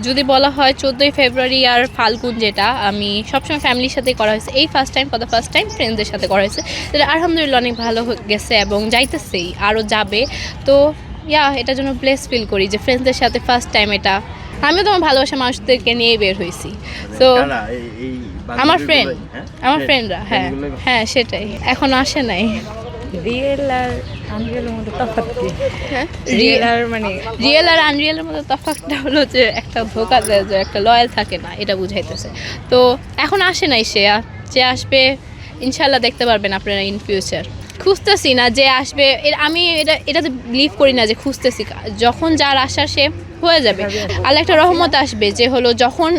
যদি বলা হয় 14ই ফেব্রুয়ারি আর ফাল্গুন, যেটা আমি সবসময় ফ্যামিলির সাথে করা হয়েছে, এই first time for the first time ফ্রেন্ডসদের সাথে করা হয়েছে, যেটা আলহামদুলিল্লাহ অনেক ভালো গেছে এবং যাইতেছেই, আরও যাবে। তো এটার জন্য ব্লেস ফিল করি যে ফ্রেন্ডসদের সাথে ফার্স্ট টাইম এটা। আমিও তোমার ভালোবাসা মানুষদেরকে নিয়েই বের হয়েছি। তো আমার ফ্রেন্ডরা, হ্যাঁ সেটাই, এখনো আসে নাই। রিয়েল আর আনরিয়েলের মধ্যে তফাৎ কি? রিয়েল আর আনরিয়েলের মধ্যে তফাৎটা হলো যে একটা ধোকা দেয়, যে একটা লয়াল থাকে না, এটা বুঝাইতেছে। তো এখন আসে নাই যে আসবে ইনশাল্লাহ দেখতে পারবেন আপনারা ইন ফিউচার। খুঁজতেছি না যে আসবে, আমি এটাতে বিলিভ করি না যে খুঁজতেছি। যখন যার আসার সে হয়ে যাবে, আল্লাহ একটা রহমত আসবে যে হলো যখন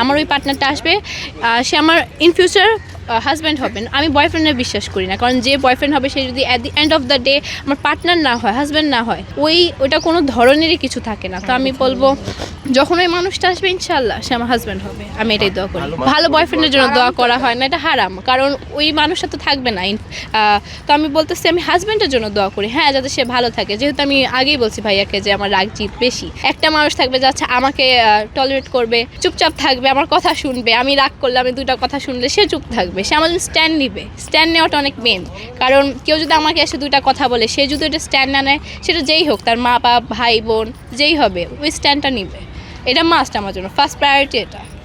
আমার ওই পার্টনারটা আসবে সে আমার ইন ফিউচার হাজব্যান্ড হবেন। আমি বয়ফ্রেন্ডে বিশ্বাস করি না, কারণ যে বয়ফ্রেন্ড হবে সে যদি at the end of the day আমার পার্টনার না হয়, হাজব্যান্ড না হয়, ওইটা কোনো ধরনেরই কিছু থাকে না। তো আমি বলবো যখন ওই মানুষটা আসবে ইনশাল্লাহ সে আমার হাজব্যান্ড হবে, আমি এটাই দোয়া করি। ভালো বয়ফ্রেন্ডের জন্য দোয়া করা হয় না, এটা হারাম, কারণ ওই মানুষটা তো থাকবে না। তো আমি বলতেছি আমি হাজব্যান্ডের জন্য দোয়া করি, হ্যাঁ, যাতে সে ভালো থাকে। যেহেতু আমি আগেই বলছি ভাইয়াকে যে আমার রাগ জিত বেশি। একটা মানুষ থাকবে যাচ্ছে আমাকে টলারেট করবে, চুপচাপ থাকবে, আমার কথা শুনবে, আমি রাগ করলে আমি দুটা কথা শুনলে সে চুপ থাকবে, সে আমার জন্য স্ট্যান্ড নিবে। স্ট্যান্ড নেওয়াটা অনেক মেন, কারণ কেউ যদি আমাকে এসে দুইটা কথা বলে, সে যদি ওটা স্ট্যান্ড না নেয়, সেটা যেই হোক, তার মা বাপ ভাই বোন যেই হবে, ওই স্ট্যান্ডটা নিবে। এটা মাস্ট আমার জন্য, ফার্স্ট প্রায়োরিটি এটা।